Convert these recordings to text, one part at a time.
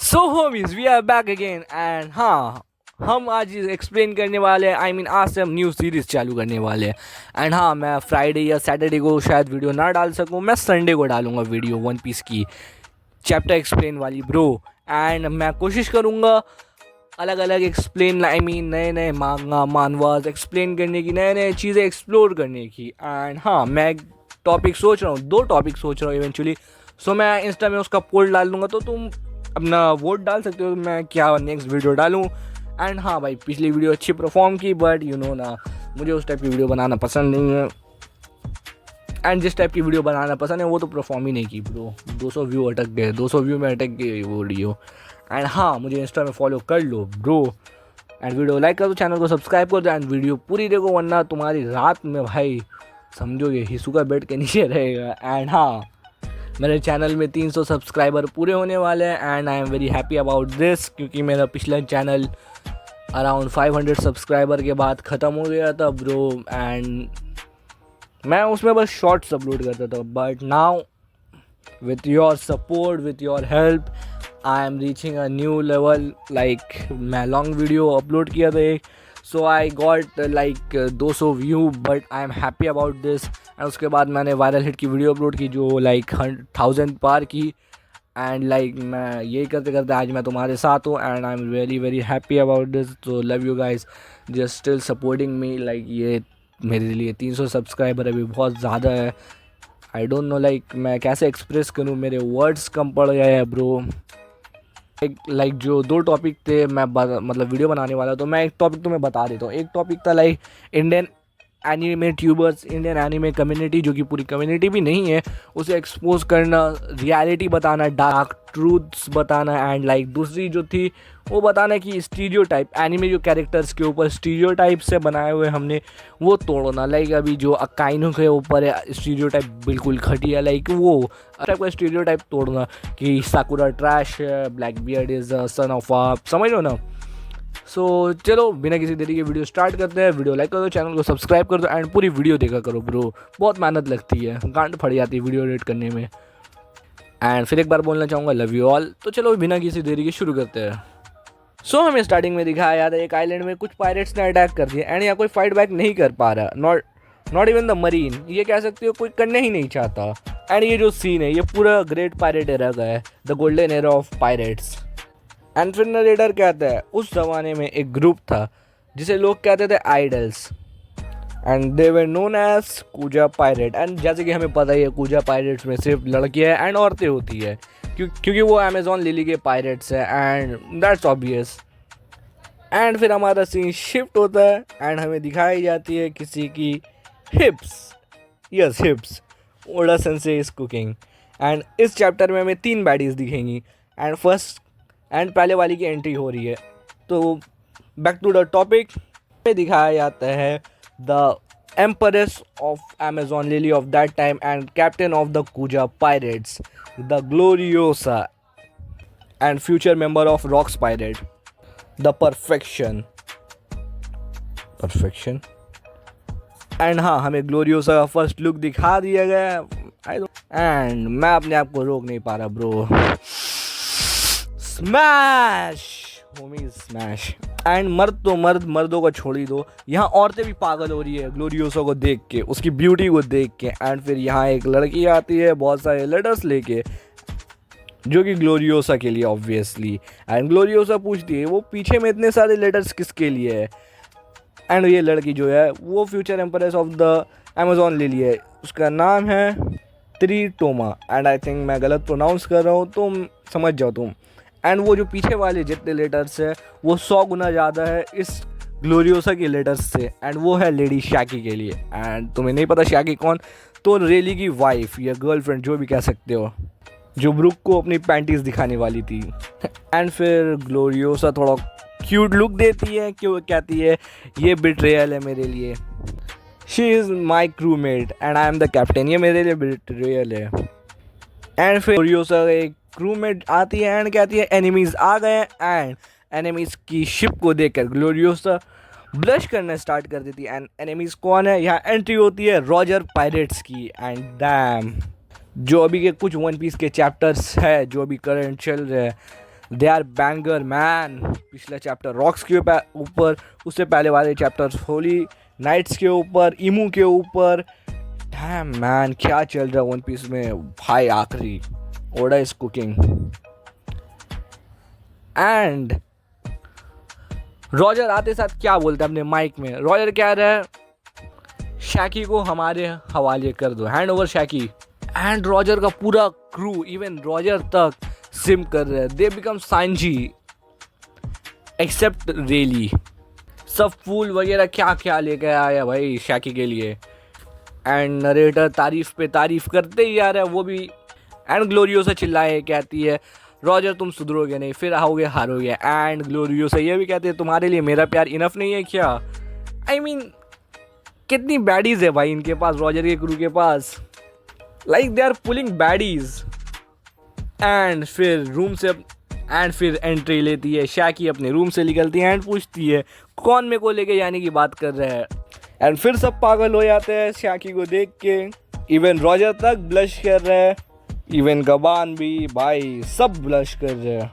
So homies we are back again and हाँ, हम आज एक्सप्लेन करने वाले हैं। आई मीन आज से हम न्यू सीरीज़ चालू करने वाले हैं। एंड हाँ, मैं फ्राइडे या सैटरडे को शायद वीडियो ना डाल सकूँ, मैं संडे को डालूँगा वीडियो वन पीस की चैप्टर एक्सप्लेन वाली ब्रो। एंड मैं कोशिश करूँगा अलग अलग एक्सप्लेन आई मीन नए नए मांगा मानवाज एक्सप्लेन करने की, नए नए चीज़ें एक्सप्लोर करने की। एंड हाँ, मैं टॉपिक सोच रहा हूँ, 2 टॉपिक सोच रहा हूँ इवेंचुअली। सो मैं इंस्टा में उसका पोल डाल दूँगा, तो तुम अपना वोट डाल सकते हो मैं क्या नेक्स्ट वीडियो डालूँ। एंड हाँ भाई, पिछली वीडियो अच्छी परफॉर्म की, बट यू नो ना, मुझे उस टाइप की वीडियो बनाना पसंद नहीं है। एंड जिस टाइप की वीडियो बनाना पसंद है वो तो परफॉर्म ही नहीं की ब्रो। 200 व्यू अटक गए, 200 व्यू में अटक गई वो वीडियो। एंड हाँ, मुझे इंस्टा में फॉलो कर लो ब्रो। एंड वीडियो लाइक कर दो, चैनल को सब्सक्राइब कर दो एंड वीडियो पूरी देखो, वरना तुम्हारी रात में भाई समझोगे हिसू का बेड के नीचे रहेगा। एंड हाँ, मेरे चैनल में 300 सब्सक्राइबर पूरे होने वाले हैं and I am very happy about this, क्योंकि मेरा पिछला चैनल अराउंड 500 सब्सक्राइबर के बाद ख़त्म हो गया था ब्रो। एंड मैं उसमें बस शॉर्ट्स अपलोड करता था, but now with your support, with your help, I am reaching a new level. Like मैं लॉन्ग वीडियो अपलोड किया था एक, so I got like 200 view, but I am happy about this. And उसके बाद मैंने viral hit की video upload की जो लाइक 1000 पार की। एंड लाइक मैं यही करते करते आज मैं तुम्हारे साथ हूँ and I am very very happy about this. तो love you guys, just still supporting me. Like ये मेरे लिए 300 सब्सक्राइबर अभी बहुत ज़्यादा है। आई डोंट नो लाइक मैं कैसे एक्सप्रेस करूँ, मेरे वर्ड्स कम पड़ गए हैं ब्रो। लाइक जो 2 टॉपिक थे मैं मतलब वीडियो बनाने वाला, तो मैं एक टॉपिक तुम्हें बता देता हूँ। एक टॉपिक था like Indian anime tubers, Indian anime community, जो कि पूरी कम्युनिटी भी नहीं है, उसे एक्सपोज करना, रियलिटी बताना, डार्क ट्रूथ्स बताना। एंड लाइक दूसरी जो थी वो बताना कि स्टीरियोटाइप, एनिमे जो कैरेक्टर्स के ऊपर स्टीरियोटाइप से बनाए हुए हमने वो तोड़ना। लाइक अभी जो अकाइनो के ऊपर है स्टीरियोटाइप बिल्कुल घटिया, लाइक वो टाइप का स्टीरियोटाइप तोड़ना कि साकुरा ट्रैश है, black beard is son of a, समझ लो ना। सो चलो बिना किसी देरी के वीडियो स्टार्ट करते हैं। वीडियो लाइक कर दो, चैनल को सब्सक्राइब कर दो एंड पूरी वीडियो देखा करो ब्रो। बहुत मेहनत लगती है, गांड फट जाती है वीडियो एडिट करने में। एंड फिर एक बार बोलना चाहूँगा लव यू ऑल। तो चलो बिना किसी देरी के शुरू करते हैं। सो हमें स्टार्टिंग में दिखाया था एक आइलैंड में कुछ पायरेट्स ने अटैक कर दिया एंड यहाँ कोई फाइट बैक नहीं कर पा रहा, नॉट इवन द मरीन, ये कह सकते हो कोई करने ही नहीं चाहता। एंड ये जो सीन है ये पूरा ग्रेट पायरेट एरा का है, the golden era of pirates. And फिर नरेटर कहता है उस ज़माने में एक ग्रुप था जिसे लोग कहते थे idols, and they were known as Kuja pirate. And जैसे कि हमें पता ही है कूजा पायरेट्स में सिर्फ लड़कियाँ एंड औरतें होती है, क्योंकि वो अमेजोन लिली के पायरेट्स हैं एंड दैट्स ऑब्वियस। एंड फिर हमारा सीन शिफ्ट होता है एंड हमें दिखाई जाती है किसी की hips, yes hips, Oda sensei is cooking. And इस चैप्टर में हमें 3 बैडीज दिखेंगी एंड पहले वाली की एंट्री हो रही है। तो बैक टू द टॉपिक में दिखाया जाता है the empress of Amazon Lily of that time and captain of the Kuja pirates, the Gloriosa and future member of Rocks pirate, the perfection. And हाँ, हमें ग्लोरियोसा का फर्स्ट लुक दिखा दिया गया एंड मैं अपने आप को रोक नहीं पा रहा bro. Smash Homi smash. And मर्द तो मर्दों को छोड़ ही दो, यहाँ औरतें भी पागल हो रही है ग्लोरियोसा को देख के, उसकी ब्यूटी को देख के। एंड फिर यहाँ एक लड़की आती है बहुत सारे लेटर्स लेके, जो कि ग्लोरियोसा के लिए ऑब्वियसली। एंड ग्लोरियोसा पूछती है वो पीछे में इतने सारे लेटर्स किसके लिए है। एंड ये लड़की जो है वो future empress of the Amazon Lily है, उसका नाम है त्रिटोमा। एंड आई थिंक मैं गलत प्रोनाउंस कर रहा हूँ, तो समझ जाओ तुम। एंड वो जो पीछे वाले जितने लेटर्स है वो 100 गुना ज़्यादा है इस ग्लोरियोसा के लेटर्स से, एंड वो है लेडी शैकी के लिए। एंड तुम्हें नहीं पता शैकी कौन, तो रेली की वाइफ या गर्लफ्रेंड जो भी कह सकते हो, जो ब्रुक को अपनी पैंटीज दिखाने वाली थी। एंड फिर ग्लोरियोसा थोड़ा क्यूट लुक देती है, क्यों कहती है ये बिट्रेयल है मेरे लिए, she is my crew mate and I am the captain, ये मेरे लिए बिट्रेयल है। एंड फिर ग्लोरियोसा एक क्रू मेट आती है एंड कहती है एनिमीज आ गए। एंड एनिमीज की शिप को देखकर ग्लोरियोसा ब्लश करना स्टार्ट कर देती है। एंड एनिमीज कौन है, यहाँ एंट्री होती है रॉजर पायरेट्स की। एंड डैम, जो अभी के कुछ वन पीस के चैप्टर्स है जो अभी करंट चल रहे हैं, दे आर बैंगर मैन। पिछला चैप्टर रॉक्स के ऊपर, उससे पहले वाले चैप्टर होली नाइट्स के ऊपर, इमू के ऊपर। डैम मैन, क्या चल रहा है वन पीस में भाई। आखिरी Oda is cooking. And Roger आते साथ क्या बोलता है अपने माइक में? रॉजर कह रहा है शैकी को हमारे हवाले कर दो, हैंड ओवर शैकी। एंड रॉजर का पूरा क्रू, इवन रॉजर तक सिम कर रहे हैं। दे बिकम सांजी एक्सेप्ट रेली। सब फूल वगैरह क्या क्या लेके आया भाई शैकी के लिए। एंड नरेटर तारीफ पे तारीफ करते ही आ रहा है वो भी। एंड ग्लोरियोसा चिल्लाए, कहती है रॉजर तुम सुधरोगे नहीं, फिर आओगे हारोगे। एंड ग्लोरियोसा ये भी कहते हैं तुम्हारे लिए मेरा प्यार इनफ नहीं है क्या? आई मीन कितनी बैडीज है भाई इनके पास, रॉजर के क्रू के पास। Like they are pulling baddies. And फिर एंट्री लेती है शैकी, अपने रूम से निकलती है एंड पूछती है कौन मेरे को लेके जाने की बात कर रहा है। एंड फिर सब पागल हो जाते हैं शैकी को देख के। इवन रॉजर तक ब्लश कर रहा है, इवन गबान भी, भाई सब ब्लश कर रहे हैं।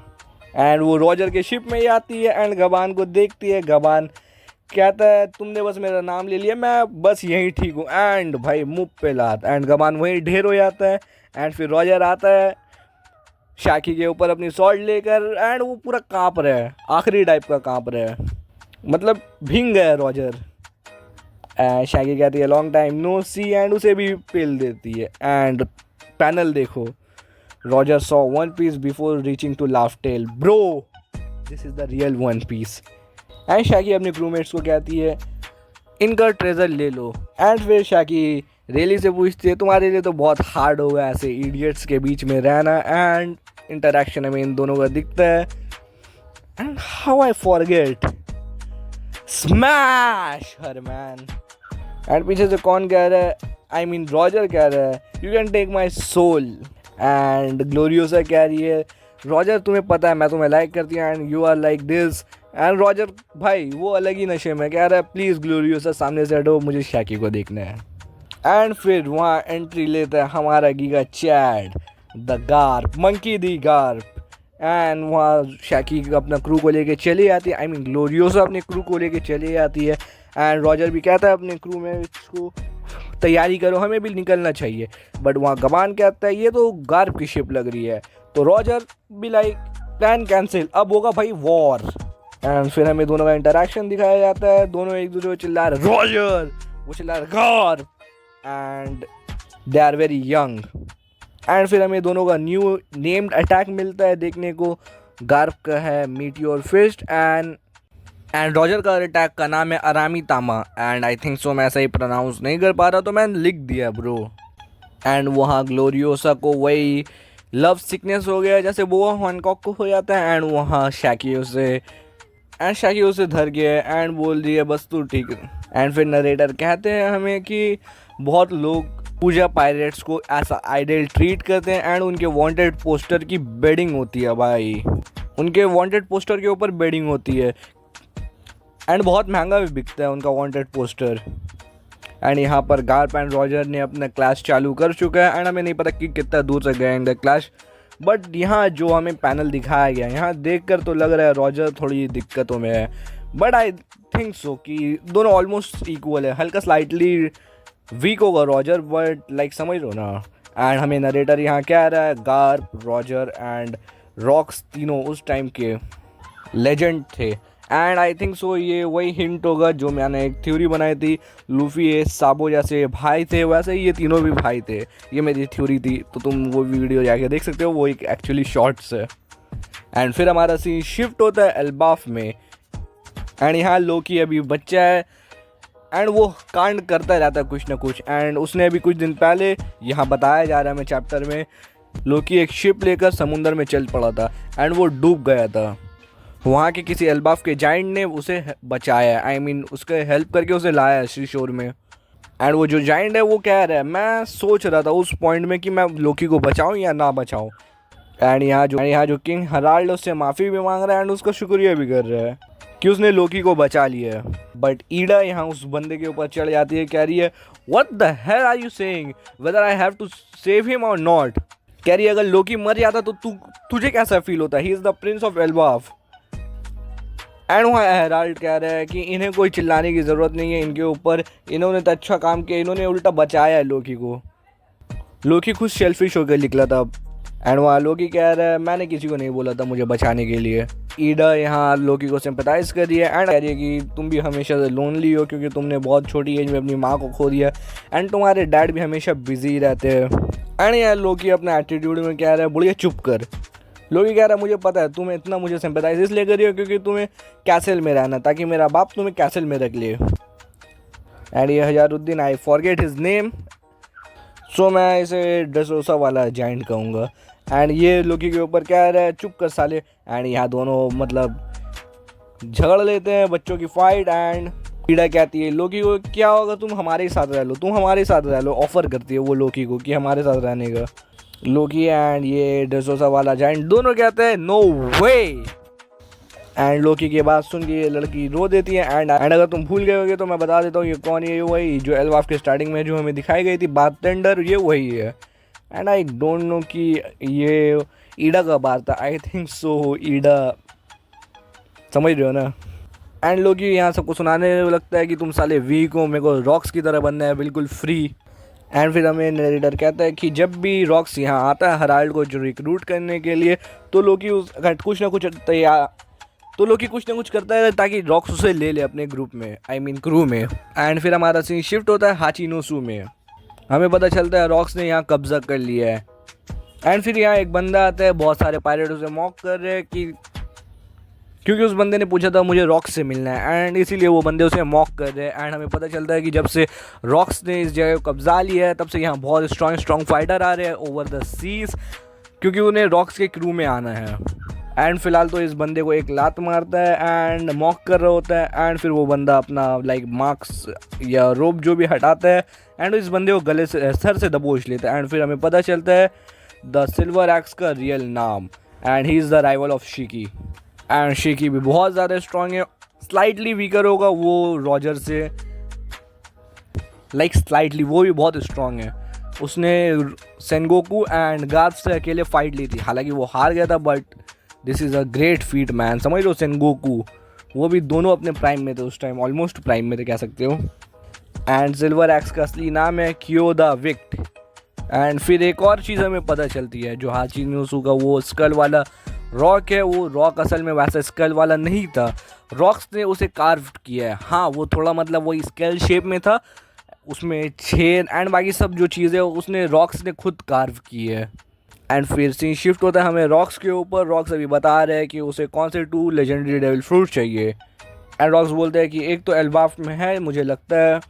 एंड वो रॉजर के शिप में ही आती है एंड गबान को देखती है। गबान कहता है तुमने बस मेरा नाम ले लिया, मैं बस यहीं ठीक हूँ। एंड भाई मुँह पे लात। एंड गबान वहीं ढेर हो जाता है। एंड फिर रॉजर आता है शैकी के ऊपर अपनी सॉल्ट लेकर। एंड वो पूरा काँप रहा है, आखिरी टाइप का काँप रहा है, मतलब भींग गया रॉजर। शैकी कहती है long time no see and उसे भी पेल देती है। एंड पैनल देखो, Roger saw one piece before reaching to Laugh Tale, bro this is the real one piece. And Shakky अपने क्रूमेट्स को कहती है इनका ट्रेजर ले लो। एंड फिर शैकी रेली से पूछती है तुम्हारे लिए तो बहुत हार्ड होगा ऐसे इडियट्स के बीच में रहना। एंड इंटरेक्शन हमें इन दोनों का दिखता है। And how I forget, smash her man. And पीछे से कौन कह रहा है? आई मीन रॉजर कह रहा है you can take my soul. And Gloriosa कह रही है रॉजर तुम्हें पता है मैं तुम्हें लाइक करती हूँ and you are like this. And Roger भाई वो अलग ही नशे में कह रहा है प्लीज़ ग्लोरियोसा सामने से हटो, मुझे शैकी को देखना है। एंड फिर वहाँ एंट्री लेता है हमारा giga Chad the Garp, monkey the Garp. And वहाँ शैकी अपना क्रू को लेके चली आती है, आई मीन ग्लोरियोसा अपने क्रू को लेके चली आती है। एंड रॉजर भी कहता है अपने क्रू में इसको तैयारी करो, हमें भी निकलना चाहिए। बट वहाँ गबान कहता है ये तो गार्प की शिप लग रही है। तो रॉजर भी लाइक प्लान कैंसिल, अब होगा भाई वॉर। एंड फिर हमें दोनों का इंटरेक्शन दिखाया जाता है, दोनों एक दूसरे को चिल्ला रहे रॉजर, वो चिल्ला रहे Garp. And they are very young. And फिर हमें दोनों का न्यू नेम्ड अटैक मिलता है देखने को। गार्प का है मीटियोर फिस्ट एंड रॉजर का अटैक का नाम है अरामी तामा। एंड आई थिंक सो मैं सही प्रोनाउंस नहीं कर पा रहा तो मैंने लिख दिया ब्रो। एंड वहाँ ग्लोरियोसा को वही लव सिकनेस हो गया जैसे वो हैंकॉक को हो जाता है। एंड वहाँ शैकी उसे धर गया एंड बोल दिया बस तू ठीक है। एंड फिर नरेटर कहते हैं हमें कि बहुत लोग पूजा पायरेट्स को ऐसा आइडल ट्रीट करते हैं एंड उनके वांटेड पोस्टर की बेडिंग होती है भाई, उनके वांटेड पोस्टर के ऊपर बेडिंग होती है। एंड बहुत महंगा भी बिकता है उनका वांटेड पोस्टर। एंड यहाँ पर गार्प एंड रॉजर ने अपना क्लैश चालू कर चुका है। एंड हमें नहीं पता कि कितना दूर से गए क्लैश, बट यहाँ जो हमें पैनल दिखाया गया यहाँ देखकर तो लग रहा है रॉजर थोड़ी दिक्कतों में है। बट आई थिंक सो कि दोनों ऑलमोस्ट इक्वल है, हल्का स्लाइटली वीक होगा रॉजर बट लाइक समझ लो ना। एंड हमें नरेटर यहाँ कह रहा है गार्प, रॉजर एंड रॉक्स तीनों उस टाइम के लेजेंड थे। एंड आई थिंक सो ये वही हिंट होगा जो मैंने एक थ्योरी बनाई थी, लूफी साबो जैसे भाई थे वैसे ही ये तीनों भी भाई थे, ये मेरी थ्योरी थी। तो तुम वो वीडियो जाके देख सकते हो, वो एक एक्चुअली शॉर्ट्स है। एंड फिर हमारा सीन शिफ्ट होता है एल्बाफ में। एंड यहाँ लोकी अभी बच्चा है एंड वो कांड करता रहता है कुछ ना कुछ। एंड उसने अभी कुछ दिन पहले यहाँ बताया जा रहा है हमें चैप्टर में, लोकी एक शिप लेकर समुंदर में चल पड़ा था एंड वो डूब गया था। वहाँ के किसी एल्बाफ के जाइंट ने उसे बचाया, आई मीन उसके हेल्प करके उसे लाया सी शोर में। एंड वो जो जाइंट है वो कह रहा है मैं सोच रहा था उस पॉइंट में कि मैं लोकी को बचाऊं या ना बचाऊं। एंड यहाँ जो किंग हराल्ड उससे माफ़ी भी मांग रहा है एंड उसका शुक्रिया भी कर रहा है कि उसने लोकी को बचा लिया। बट ईडा यहाँ उस बंदे के ऊपर चढ़ जाती है, कह रही है what the hell are you saying, whether I have to save him और नॉट। कह रही है अगर लोकी मर जाता तो तुझे कैसा फील होता? He is the prince of Elbaf. And वहाँ हेराल्ड कह रहा है कि इन्हें कोई चिल्लाने की ज़रूरत नहीं है इनके ऊपर, इन्होंने तो अच्छा काम किया, इन्होंने उल्टा बचाया है लोकी को। लोकी खुद सेल्फिश होकर निकला था। एंड वहाँ लोकी कह रहा है मैंने किसी को नहीं बोला था मुझे बचाने के लिए। ईडा यहाँ लोकी को सिंपैथाइज कर रही है एंड कह रही है कि तुम भी हमेशा से लोनली हो क्योंकि तुमने बहुत छोटी एज में अपनी माँ को खो दिया एंड तुम्हारे डैड भी हमेशा बिजी रहते हैं। एंड यार लोकी अपने एटीट्यूड में कह रहा है बुढ़िया चुप कर। लोकी कह रहा है मुझे पता है तुम्हें इतना मुझे सिंपैथाइज इसलिए कर रही हो क्योंकि तुम्हें कैसल में रहना, ताकि मेरा बाप तुम्हें कैसल में रख ले। एंड ये हजारुद्दीन, आई फॉरगेट हिज नेम, सो मैं इसे ड्रेसरोसा वाला जाइंट कहूँगा। एंड ये लोकी के ऊपर कह रहा है चुप कर साले। एंड यहाँ दोनों मतलब झगड़ लेते हैं, बच्चों की फाइट। एंड ईडा कहती है लोकी को क्या होगा तुम हमारे ही साथ रह लो, तुम हमारे साथ रह लो, ऑफर करती है वो लोकी को कि हमारे साथ रहने का। लोकी एंड ये ड्रेसरोसा वाला जाइंट दोनों कहते हैं नो वे। एंड लोकी की बात सुन के ये लड़की रो देती है। एंड अगर तुम भूल गए होगे तो मैं बता देता हूँ ये कौन है। ये वही जो एल्बाफ के स्टार्टिंग में जो हमें दिखाई गई थी बारटेंडर, ये वही है। एंड आई डोंट नो कि ये ईडा का बात था, आई थिंक सो ईडा, समझ रहे हो ना। एंड लोकी यहाँ सबको सुनाने लगता है कि तुम साले वीक हो, मेरे को रॉक्स की तरह बनना है बिल्कुल फ्री। एंड फिर हमें नरेटर कहता है कि जब भी रॉक्स यहाँ आता है हेराल्ड को जो रिक्रूट करने के लिए तो लोकी कुछ ना कुछ करता है ताकि रॉक्स उसे ले ले अपने ग्रुप में, आई मीन क्रू में। एंड फिर हमारा सीन शिफ्ट होता है हाचिनोसू में। हमें पता चलता है रॉक्स ने यहाँ कब्जा कर लिया है। एंड फिर यहाँ एक बंदा आता है, बहुत सारे पायलट उसे मॉक कर रहे हैं कि क्योंकि उस बंदे ने पूछा था मुझे रॉक्स से मिलना है एंड इसीलिए वो बंदे उसे मॉक कर रहे हैं। एंड हमें पता चलता है कि जब से रॉक्स ने इस जगह को कब्जा लिया है तब से यहाँ बहुत स्ट्रॉन्ग फाइटर आ रहे हैं ओवर द सीज, क्योंकि उन्हें रॉक्स के क्रू में आना है। एंड फिलहाल तो इस बंदे को एक लात मारता है एंड मॉक कर रहा होता है। एंड फिर वो बंदा अपना मार्क्स या रोप जो भी हटाता है एंड इस बंदे को गले से सर से दबोच लेता है। एंड फिर हमें पता चलता है द सिल्वर एक्स का रियल नाम, and he is the rival of Shiki. And Shiki भी बहुत ज़्यादा स्ट्रॉन्ग है, स्लाइटली वीकर होगा वो रॉजर से, स्लाइटली, वो भी बहुत स्ट्रॉन्ग है। उसने सेनगोकू एंड गार्प से अकेले फाइट ली थी, हालांकि वो हार गया था, but this is a great feet man. समझ लो सेनगोकू, वो भी दोनों अपने प्राइम में थे उस टाइम, ऑलमोस्ट प्राइम में थे कह सकते हो। एंड सिल्वर एक्स का असली नाम है क्यो द विक्ट। एंड फिर एक और चीज़ हमें पता चलती है, जो हाचिनोसू का वो स्कल वाला रॉक है, वो रॉक असल में वैसा स्कल वाला नहीं था, रॉक्स ने उसे कार्व किया है। हाँ वो थोड़ा मतलब वो स्केल शेप में था, उसमें छेद एंड बाकी सब जो चीज़ें उसने रॉक्स ने खुद कार्व की है। एंड फिर सीन शिफ्ट होता है हमें रॉक्स के ऊपर। रॉक्स अभी बता रहे हैं कि उसे कौन से 2 लेजेंडरी डेविल फ्रूट चाहिए। एंड रॉक्स बोलते हैं कि एक तो एल्बाफ में है मुझे लगता है,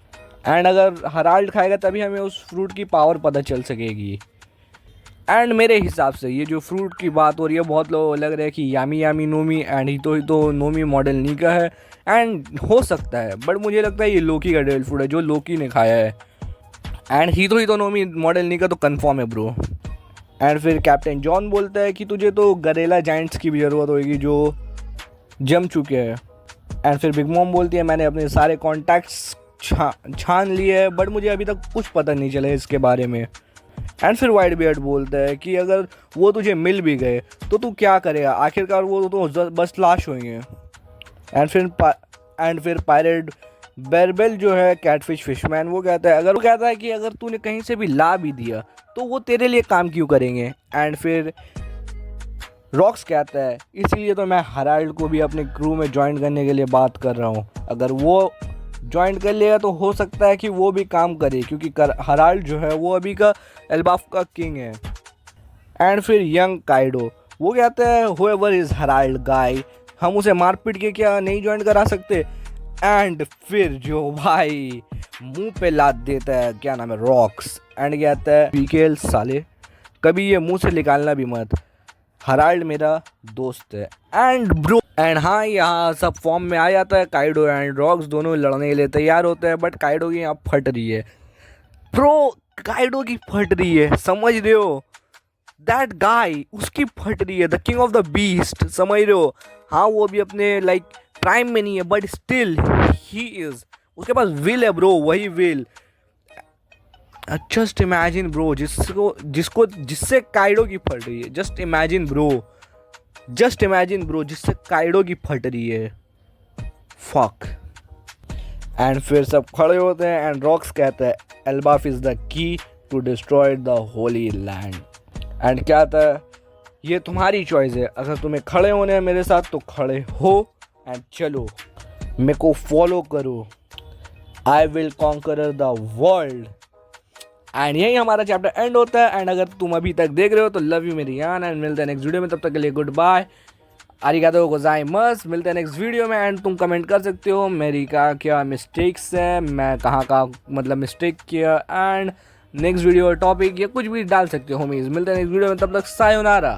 एंड अगर हेराल्ड खाएगा तभी हमें उस फ्रूट की पावर पता चल सकेगी। एंड मेरे हिसाब से ये जो फ्रूट की बात हो रही है, बहुत लोग लग रहा है कि यामी यामी नोमी एंड हितो नोमी मॉडल नी का है, एंड हो सकता है, बट मुझे लगता है ये लोकी का डेविल फ्रूट है जो लोकी ने खाया है। एंड हितो नोमी मॉडल नी का तो कंफर्म है ब्रो। एंड फिर कैप्टन जॉन बोलता है कि तुझे तो गरेला जाइंट्स की भी ज़रूरत होगी जो जम चुके हैं। एंड फिर बिग मॉम बोलती है मैंने अपने सारे कॉन्टैक्ट्स छान लिए हैं, बट मुझे अभी तक कुछ पता नहीं चला इसके बारे में। एंड फिर वाइट बियर्ड बोलता है कि अगर वो तुझे मिल भी गए तो तू क्या करेगा, आखिरकार वो तो बस लाश होंगे। एंड फिर पायरेट बेरबेल जो है कैटफिश फिशमैन, वो कहता है कि अगर तूने कहीं से भी ला भी दिया तो वो तेरे लिए काम क्यों करेंगे। एंड फिर रॉक्स कहता है इसीलिए तो मैं हेराल्ड को भी अपने क्रू में ज्वाइन करने के लिए बात कर रहा हूँ, अगर वो ज्वाइन कर लेगा तो हो सकता है कि वो भी काम करे, क्योंकि हेराल्ड जो है वो अभी का एल्बाफ का किंग है। एंड फिर यंग काइडो वो कहता है हुएवर इज़ हेराल्ड गाय, हम उसे मारपीट के क्या नहीं ज्वाइन करा सकते। एंड फिर जो भाई मुंह पे लात देता है, क्या नाम है, रॉक्स, एंड कहता है पीकेल साले कभी ये मुंह से निकालना भी मत, हेराल्ड मेरा दोस्त है। एंड हाँ यहाँ सब फॉर्म में आ जाता है, काइडो एंड रॉक्स दोनों लड़ने के लिए तैयार होते हैं, बट काइडो की यहाँ फट रही है प्रो, काइडो की फट रही है, समझ रहे हो, दैट गाय उसकी फट रही है, the king of the beast, समझ रहे हो। हाँ वो भी अपने प्राइम में नहीं है, बट स्टिल ही इज, उसके पास विल है ब्रो, वही विल। जस्ट इमेजिन ब्रो, जिससे काइडो की फट रही है। जस्ट इमेजिन ब्रो, जिससे काइडो की फट रही है। फक। एंड फिर सब खड़े होते हैं एंड रॉक्स कहता है Elbaf is the key to destroy the holy land. And क्या आता है, ये तुम्हारी चॉइस है, अगर तुम्हें खड़े होने हैं मेरे साथ तो खड़े हो एंड चलो, मेरे को फॉलो करो, I will conquer the world. And यही हमारा चैप्टर एंड होता है। एंड अगर तुम अभी तक देख रहे हो तो लव यू मेरी जान, एंड मिलते हैं नेक्स्ट वीडियो में। तब तक के लिए गुड बाय, आरिगातो गोजाइमासु। मिलते हैं नेक्स्ट वीडियो में। एंड तुम कमेंट कर सकते हो मेरी क्या मिस्टेक्स है, मैं कहाँ का मतलब मिस्टेक किया, एंड नेक्स्ट वीडियो टॉपिक या कुछ भी डाल सकते हो होमीज। मिलते हैं नेक्स्ट वीडियो में, तब तक सायोनारा।